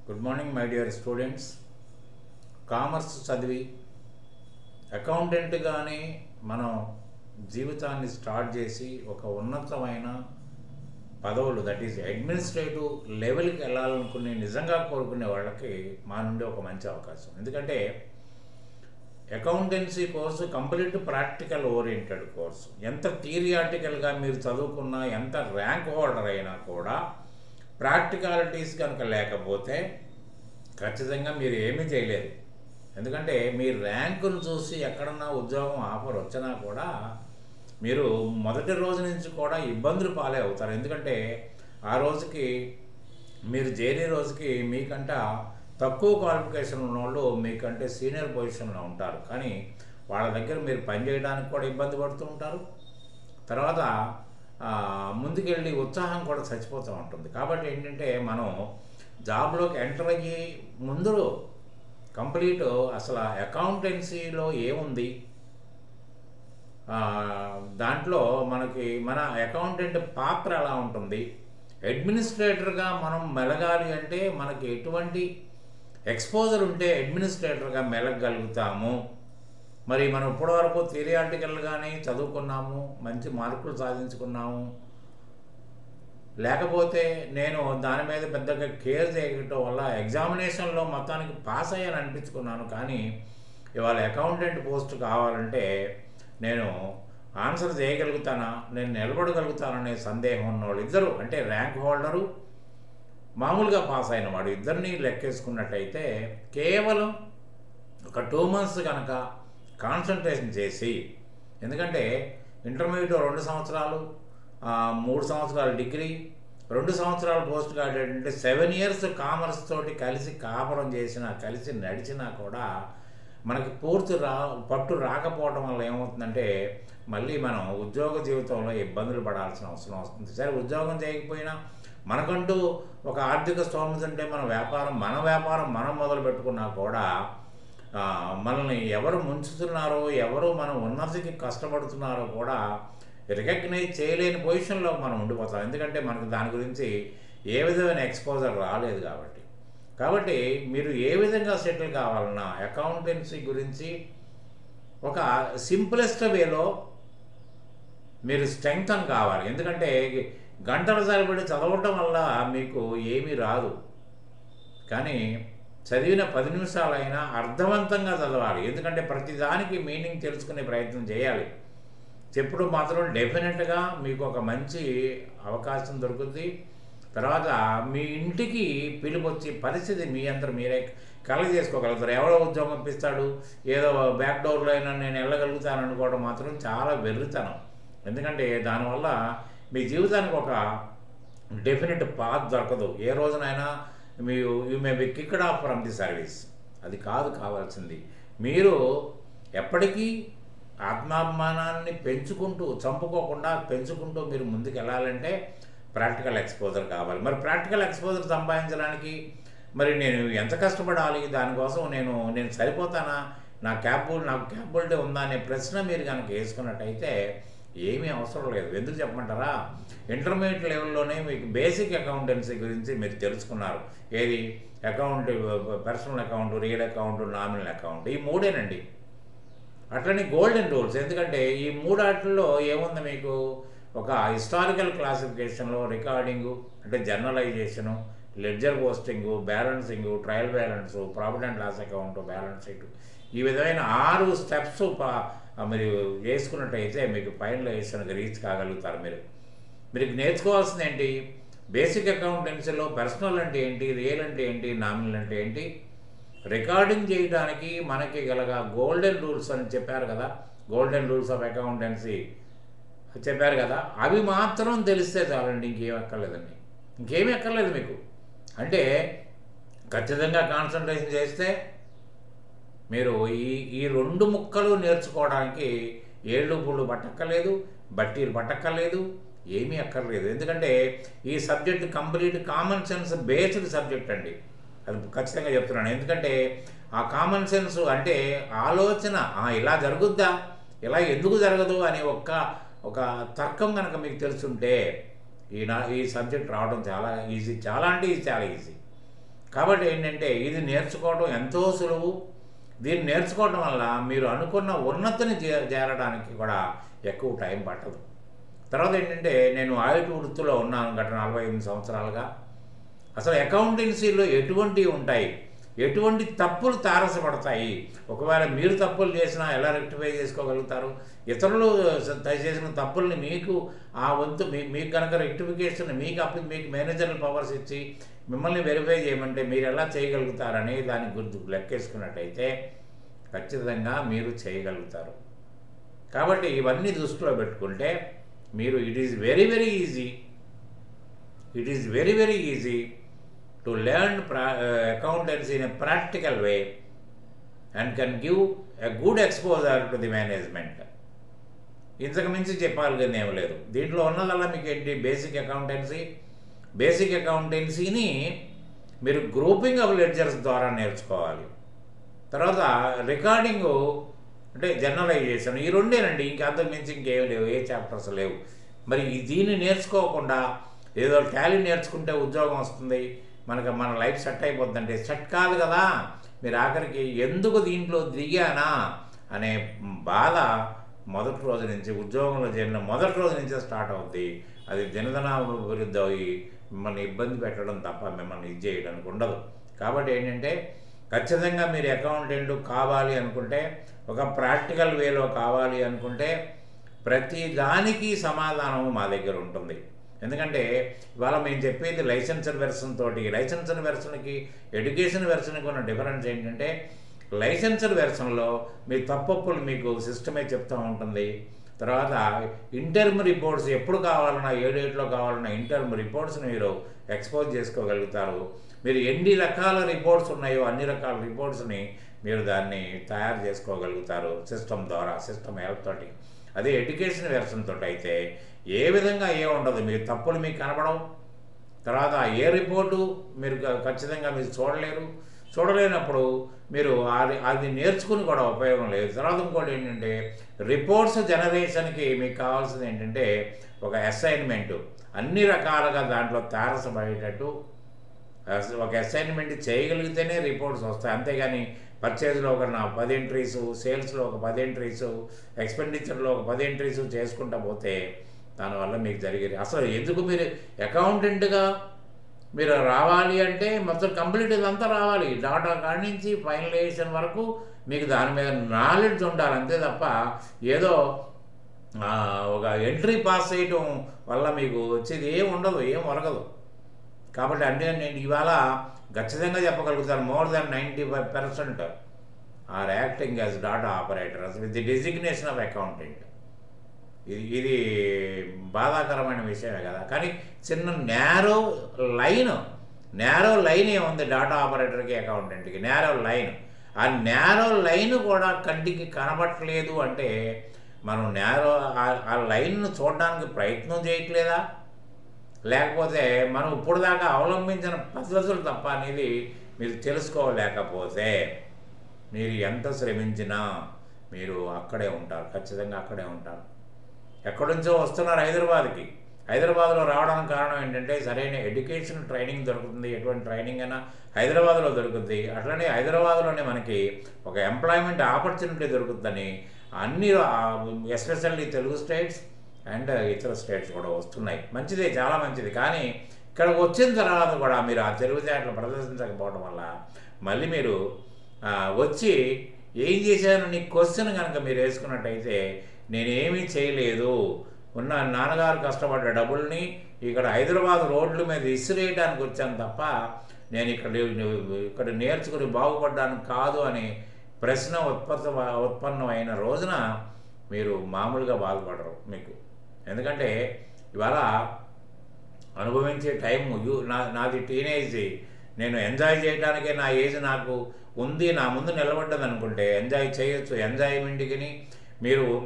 Good morning my dear students. Commerce చదివి అకౌంటెంట్గానే మనం జీవితాన్ని స్టార్ట్ చేసి ఒక ఉన్నతమైన పదవులు, దట్ ఈజ్ అడ్మినిస్ట్రేటివ్ లెవెల్కి వెళ్ళాలనుకునే నిజంగా కోరుకునే వాళ్ళకి మా నుండి ఒక మంచి అవకాశం. ఎందుకంటే accountancy course complete practical oriented course. ఎంత థియరియాటికల్గా మీరు చదువుకున్నా, ఎంత ర్యాంక్ హోల్డర్ అయినా కూడా ప్రాక్టికాలిటీస్ కనుక లేకపోతే ఖచ్చితంగా మీరు ఏమీ చేయలేరు. ఎందుకంటే మీ ర్యాంకును చూసి ఎక్కడన్నా ఉద్యోగం ఆఫర్ వచ్చినా కూడా మీరు మొదటి రోజు నుంచి కూడా ఇబ్బందులు పాలే అవుతారు. ఎందుకంటే ఆ రోజుకి మీరు చేరే రోజుకి మీకంట తక్కువ క్వాలిఫికేషన్ ఉన్నవాళ్ళు మీకంటే సీనియర్ పొజిషన్లో ఉంటారు. కానీ వాళ్ళ దగ్గర మీరు పనిచేయడానికి కూడా ఇబ్బంది పడుతూ ఉంటారు. తర్వాత ముందుకెళ్ళి ఉత్సాహం కూడా చచ్చిపోతూ ఉంటుంది. కాబట్టి ఏంటంటే మనం జాబ్లోకి ఎంటర్ అయ్యి ముందు కంప్లీట్ అసలు అకౌంటెన్సీలో ఏముంది, దాంట్లో మన అకౌంటెంట్ పాత్ర ఎలా ఉంటుంది, అడ్మినిస్ట్రేటర్గా మనం మెలగాలి అంటే మనకి ఎటువంటి ఎక్స్పోజర్ ఉంటే అడ్మినిస్ట్రేటర్గా మెలగలుగుతాము. మరి మనం ఇప్పటివరకు థియరియాటికల్గానే చదువుకున్నాము, మంచి మార్కులు సాధించుకున్నాము, లేకపోతే నేను దాని మీద పెద్దగా కేర్ చేయటం వల్ల ఎగ్జామినేషన్లో మొత్తానికి పాస్ అయ్యాను అనిపించుకున్నాను. కానీ ఇవాళ అకౌంటెంట్ పోస్ట్ కావాలంటే నేను ఆన్సర్ చేయగలుగుతానా, నేను నిలబడగలుగుతాననే సందేహం ఉన్నవాళ్ళు ఇద్దరు, అంటే ర్యాంక్ హోల్డరు, మామూలుగా పాస్ అయిన వాడు, ఇద్దరిని లెక్కేసుకున్నట్టయితే కేవలం ఒక 2 months కనుక కాన్సన్ట్రేషన్ చేసి, ఎందుకంటే ఇంటర్మీడియట్ 2 సంవత్సరాలు, 3 సంవత్సరాలు డిగ్రీ, 2 సంవత్సరాలు పోస్ట్ గ్రాడ్యుయేట్ అంటే 7 years కామర్స్ తోటి కలిసి కాపురం చేసినా, కలిసి నడిచినా కూడా మనకి పూర్తి పట్టు రాకపోవడం వల్ల ఏమవుతుందంటే మళ్ళీ మనం ఉద్యోగ జీవితంలో ఇబ్బందులు పడాల్సిన అవసరం వస్తుంది. సరే, ఉద్యోగం చేయకపోయినా మనకంటూ ఒక ఆర్థిక స్తోమత ఉంటే మన వ్యాపారం మనం మొదలు పెట్టుకున్నా కూడా మనల్ని ఎవరు ముంచుతున్నారో, ఎవరు మనం ఉన్నతికి కష్టపడుతున్నారో కూడా రికగ్నైజ్ చేయలేని పొజిషన్లో మనం ఉండిపోతాం. ఎందుకంటే మనకు దాని గురించి ఏ విధమైన ఎక్స్పోజర్ రాలేదు కాబట్టి మీరు ఏ విధంగా సెటిల్ కావాలన్నా అకౌంటెన్సీ గురించి ఒక సింపులెస్ట్ వేలో మీరు స్ట్రెంగ్తన్ కావాలి. ఎందుకంటే గంటల సరిపడి చదవటం వల్ల మీకు ఏమీ రాదు. కానీ చదివిన 10 నిమిషాలైనా అర్థవంతంగా చదవాలి. ఎందుకంటే ప్రతిదానికి మీనింగ్ తెలుసుకునే ప్రయత్నం చేయాలి. చెప్పుడు మాత్రం డెఫినెట్గా మీకు ఒక మంచి అవకాశం దొరుకుతుంది. తర్వాత మీ ఇంటికి పిలుపొచ్చి పరిస్థితి మీ అందరూ మీరే కలెక్ట్ చేసుకోగలుగుతారు. ఎవరో ఉద్యోగం ఇప్పిస్తాడు, ఏదో బ్యాక్ డోర్లో అయినా నేను వెళ్ళగలుగుతాను అనుకోవడం మాత్రం చాలా వెర్రితనం. ఎందుకంటే దానివల్ల మీ జీవితానికి ఒక డెఫినెట్ పాత్ దొరకదు. ఏ రోజునైనా you may be kicked off from the service. అది కాదు కావాల్సింది. మీరు ఎప్పటికీ ఆత్మాభిమానాన్ని చంపుకోకుండా పెంచుకుంటూ మీరు ముందుకు వెళ్ళాలంటే ప్రాక్టికల్ ఎక్స్పోజర్ కావాలి. మరి ప్రాక్టికల్ ఎక్స్పోజర్ సంపాదించడానికి మరి నేను ఎంత కష్టపడాలి, దానికోసం నేను సరిపోతానా, నాకు క్యాపబిలిటీ ఉందా అనే ప్రశ్న మీరు కనుక వేసుకున్నట్టయితే ఏమీ అవసరం లేదు. ఎందుకు చెప్పమంటారా, ఇంటర్మీడియట్ లెవెల్లోనే మీకు బేసిక్ అకౌంటెన్సీ గురించి మీరు తెలుసుకున్నారు. ఏది account, personal account, real account, nominal account, ఈ 3ఏనండి. అట్లనే గోల్డెన్ రూల్స్. ఎందుకంటే ఈ 3 వాటిల్లో ఏముంది, మీకు ఒక హిస్టారికల్ క్లాసిఫికేషన్లో రికార్డింగు అంటే journalisation, ledger posting, balancing, trial balance, profit and loss account, balance sheet, ఈ విధమైన 6 steps మీరు వేసుకున్నట్టయితే మీకు ఫైనల్ వేసానికి రీచ్ కాగలుగుతారు. మీరు నేర్చుకోవాల్సింది ఏంటి, బేసిక్ అకౌంటెన్సీలో పర్సనల్ అంటే ఏంటి, రియల్ అంటే ఏంటి, నామినల్ అంటే ఏంటి, రికార్డింగ్ చేయడానికి మనకి గలగా గోల్డెన్ రూల్స్ అని చెప్పారు కదా, గోల్డెన్ రూల్స్ ఆఫ్ అకౌంటెన్సీ చెప్పారు కదా, అవి మాత్రం తెలిస్తే చాలండి, ఇంకేం అక్కర్లేదండి, ఇంకేమీ అక్కర్లేదు మీకు. అంటే ఖచ్చితంగా కాన్సన్ట్రేషన్ చేస్తే మీరు ఈ 2 ముక్కలు నేర్చుకోవడానికి ఏళ్ళు పుళ్ళు పట్టక్కర్లేదు, బట్టీలు పట్టక్కర్లేదు, ఏమీ అక్కర్లేదు. ఎందుకంటే ఈ subject complete common sense based subject అండి. అది ఖచ్చితంగా చెప్తున్నాను. ఎందుకంటే ఆ కామన్ సెన్స్ అంటే ఆలోచన, ఇలా జరుగుద్దా, ఇలా ఎందుకు జరగదు అనే ఒక తర్కం కనుక మీకు తెలుసుంటే ఈ సబ్జెక్ట్ రావడం చాలా ఈజీ. చాలా అంటే ఇది చాలా ఈజీ. కాబట్టి ఏంటంటే ఇది నేర్చుకోవడం ఎంతో సులువు. దీన్ని నేర్చుకోవడం వల్ల మీరు అనుకున్న ఉన్నతిని చేరడానికి కూడా ఎక్కువ టైం పట్టదు. తర్వాత ఏంటంటే నేను ఆడిట్ వృత్తిలో ఉన్నాను గత 48 సంవత్సరాలుగా. అసలు అకౌంటెన్సీలో ఎటువంటివి ఉంటాయి, ఎటువంటి తప్పులు తారసపడతాయి, ఒకవేళ మీరు తప్పులు చేసినా ఎలా రెక్టిఫై చేసుకోగలుగుతారు, ఇతరులు చేసిన తప్పుల్ని మీకు ఆ వంతు మీకు కనుక రెక్టిఫికేషన్ మీకు మేనేజర్ల పవర్స్ ఇచ్చి మిమ్మల్ని వెరిఫై చేయమంటే మీరు ఎలా చేయగలుగుతారనే దాని గుర్తు లెక్కేసుకున్నట్టయితే ఖచ్చితంగా మీరు చేయగలుగుతారు. కాబట్టి ఇవన్నీ దృష్టిలో పెట్టుకుంటే మీరు it is very very easy to learn accountancy in a practical way and can give a good exposure to the management. ఇంతకు మించి చెప్పాలి ఏం లేదు. దీంట్లో ఉన్నదల్లా మీకు ఏంటి, బేసిక్ అకౌంటెన్సీని మీరు గ్రూపింగ్ ఆఫ్ లెడ్జర్స్ ద్వారా నేర్చుకోవాలి. తర్వాత రికార్డింగు అంటే జర్నలైజేషన్, ఈ రెండేనండి, ఇంకా అంతకు మించి ఇంకేం లేవు, ఏ చాప్టర్స్ లేవు. మరి దీన్ని నేర్చుకోకుండా ఏదో టాలీ నేర్చుకుంటే ఉద్యోగం వస్తుంది, మన లైఫ్ సెట్ అయిపోద్దంటే సెట్ కాదు కదా. మీరు ఆఖరికి ఎందుకు దీంట్లో దిగానా అనే బాధ మొదటి రోజు నుంచి, ఉద్యోగంలో చేరిన మొదటి రోజు నుంచే స్టార్ట్ అవుద్ది. అది దినదినాభివృద్ధి అయ్యి మిమ్మల్ని ఇబ్బంది పెట్టడం తప్ప మిమ్మల్ని ఇది చేయడానికి ఉండదు. కాబట్టి ఏంటంటే ఖచ్చితంగా మీరు అకౌంటెంట్ కావాలి అనుకుంటే, ఒక ప్రాక్టికల్ వేలో కావాలి అనుకుంటే ప్రతి దానికి సమాధానం మా దగ్గర ఉంటుంది. ఎందుకంటే ఇవాళ మేము చెప్పేది లైసెన్సర్ వెర్షన్ తోటి, లైసెన్సర్ వెర్షన్కి ఎడ్యుకేషన్ వెర్షన్కి ఉన్న డిఫరెన్స్ ఏంటంటే, లైసెన్సర్ వెర్షన్లో మీ తప్పప్పులు మీకు సిస్టమే చెప్తూ ఉంటుంది. తర్వాత ఇంటర్మ్ రిపోర్ట్స్ ఎప్పుడు కావాలన్నా, ఏ డేట్లో కావాలన్నా ఇంటర్మ్ రిపోర్ట్స్ని మీరు ఎక్స్పోజ్ చేసుకోగలుగుతారు. మీరు ఎన్ని రకాల రిపోర్ట్స్ ఉన్నాయో అన్ని రకాల రిపోర్ట్స్ని మీరు దాన్ని తయారు చేసుకోగలుగుతారు సిస్టమ్ ద్వారా, సిస్టమ్ హెల్ప్ తోటి. అదే ఎడ్యుకేషన్ వెర్షన్ తోటి అయితే ఏ విధంగా ఉండదు, మీరు తప్పులు మీకు కనపడవు. తర్వాత ఏ రిపోర్టు మీరు ఖచ్చితంగా మీరు చూడలేనప్పుడు మీరు అది నేర్చుకుని కూడా ఉపయోగం లేదు. తర్వాత ఇంకోటి ఏంటంటే, రిపోర్ట్స్ జనరేషన్కి మీకు కావాల్సింది ఏంటంటే ఒక అసైన్మెంటు, అన్ని రకాలుగా దాంట్లో తారసపడేటట్టు ఒక అసైన్మెంట్ చేయగలిగితేనే రిపోర్ట్స్ వస్తాయి. అంతేగాని పర్చేజ్లో ఒక 10 ఎంట్రీసు, సేల్స్లో ఒక 10 ఎంట్రీసు, ఎక్స్పెండిచర్లో ఒక 10 ఎంట్రీసు చేసుకుంటా పోతే దానివల్ల మీకు జరిగేది అసలు ఎందుకు మీరు అకౌంటెంట్గా మీరు రావాలి అంటే మొత్తం కంప్లీట్ ఇదంతా రావాలి, డాటా కాడి నుంచి ఫైనలైజేషన్ వరకు మీకు దాని మీద నాలెడ్జ్ ఉండాలి. అంతే తప్ప ఏదో ఒక ఎంట్రీ పాస్ చేయటం వల్ల మీకు వచ్చేది ఏం ఉండదు, ఏం ఒరగదు. కాబట్టి అంటే నేను ఇవాళ ఖచ్చితంగా చెప్పగలుగుతాను, more than 95% are acting as data operators with the designation of accountant. ఇది బాధాకరమైన విషయమే కదా. కానీ చిన్న నేరో లైన్ ఏముంది డాటా ఆపరేటర్కి అకౌంటెంట్కి, నేరో లైన్. ఆ నేరో లైన్ కూడా కంటికి కనబట్టలేదు అంటే మనం ఆ లైన్ను చూడడానికి ప్రయత్నం చేయట్లేదా, లేకపోతే మనం ఇప్పుడు దాకా అవలంబించిన పద్ధతులు తప్ప అనేది మీరు తెలుసుకోలేకపోతే మీరు ఎంత శ్రమించినా మీరు అక్కడే ఉంటారు, ఖచ్చితంగా అక్కడే ఉంటారు. ఎక్కడి నుంచో వస్తున్నారు హైదరాబాద్లో రావడానికి కారణం ఏంటంటే సరైన ఎడ్యుకేషన్ ట్రైనింగ్ దొరుకుతుంది. ఎటువంటి ట్రైనింగ్ అయినా హైదరాబాద్లో దొరుకుతుంది. అట్లనే హైదరాబాద్లోనే మనకి ఒక ఎంప్లాయ్మెంట్ ఆపర్చునిటీ దొరుకుతుందని అన్ని ఎస్పెషల్లీ తెలుగు స్టేట్స్ అండ్ ఇతర స్టేట్స్ కూడా వస్తున్నాయి. మంచిదే, చాలా మంచిది. కానీ ఇక్కడికి వచ్చిన తర్వాత కూడా మీరు ఆ తెలివితేటలు ప్రదర్శించకపోవడం వల్ల మళ్ళీ మీరు వచ్చి ఏం చేశాను నీ క్వశ్చన్ కనుక మీరు వేసుకున్నట్టయితే నేనేమీ చేయలేదు, ఉన్న నాన్నగారు కష్టపడ్డ డబ్బుల్ని ఇక్కడ హైదరాబాద్ రోడ్ల మీద ఇసిరేయడానికి వచ్చాను తప్ప నేను ఇక్కడ నేర్చుకుని బాగుపడ్డాను కాదు అనే ప్రశ్న ఉత్పన్నమైన రోజున మీరు మామూలుగా బాధపడరు మీకు. ఎందుకంటే ఇవాళ అనుభవించే టైము నాది టీనేజ్, నేను ఎంజాయ్ చేయడానికే నా ఏజ్ నాకు ఉంది, నా ముందు నిలబడ్డది అనుకుంటే ఎంజాయ్ చేయొచ్చు. ఎంజాయ్మెంట్కి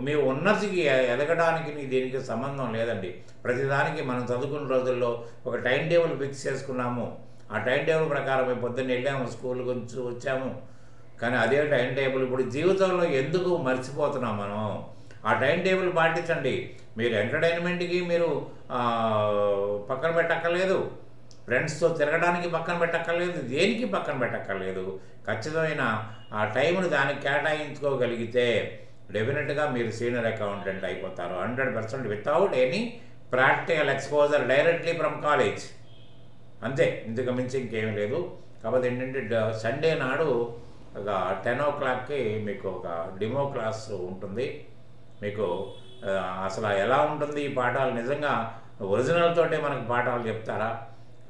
మీ ఉన్నతికి ఎదగడానికి దీనికి సంబంధం లేదండి. ప్రతిదానికి మనం చదువుకున్న రోజుల్లో ఒక టైం టేబుల్ ఫిక్స్ చేసుకున్నాము, ఆ టైం టేబుల్ ప్రకారం మేము పొద్దున్న వెళ్ళాము, స్కూల్ గురించి వచ్చాము. కానీ అదే టైం టేబుల్ ఇప్పుడు జీవితంలో ఎందుకు మర్చిపోతున్నాం మనం? ఆ టైం టేబుల్ పాటించండి. మీరు ఎంటర్టైన్మెంట్కి మీరు పక్కన పెట్టక్కర్లేదు, ఫ్రెండ్స్తో తిరగడానికి పక్కన పెట్టక్కర్లేదు, దేనికి పక్కన పెట్టక్కర్లేదు. ఖచ్చితమైన ఆ టైంను దానికి కేటాయించుకోగలిగితే డెఫినెట్గా మీరు సీనియర్ అకౌంటెంట్ అయిపోతారు 100% without any practical exposure directly from college. అంతే, ఇంతకు మించి ఇంకేమీ లేదు. కాకపోతే ఏంటంటే సండే నాడు ఒక 10 o'clockకి మీకు ఒక డెమో క్లాస్ ఉంటుంది. మీకు అసలు ఎలా ఉంటుంది ఈ పాఠాలు, నిజంగా ఒరిజినల్ తోటే మనకు పాఠాలు చెప్తారా,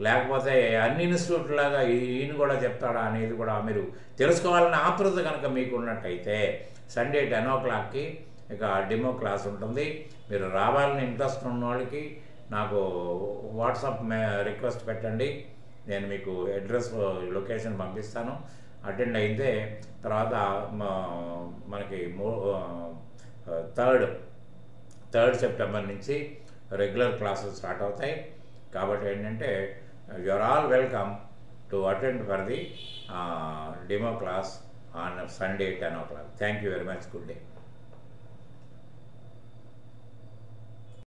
లేకపోతే అన్ని ఇన్స్టిట్యూట్లాగా ఈయన కూడా చెప్తాడా అనేది కూడా మీరు తెలుసుకోవాలని ఆతృత కనుక మీకు ఉన్నట్టయితే సండే 10 o'clockకి ఇక డెమో క్లాస్ ఉంటుంది. మీరు రావాలని ఇంట్రెస్ట్ ఉన్న వాళ్ళకి నాకు వాట్సాప్ రిక్వెస్ట్ పెట్టండి, నేను మీకు అడ్రస్ లొకేషన్ పంపిస్తాను. అటెండ్ అయితే తర్వాత మనకి 3rd September నుంచి రెగ్యులర్ క్లాసెస్ స్టార్ట్ అవుతాయి. కాబట్టి ఏంటంటే you are all welcome to attend for the demo class on Sunday 10 o'clock. Thank you very much. Good day.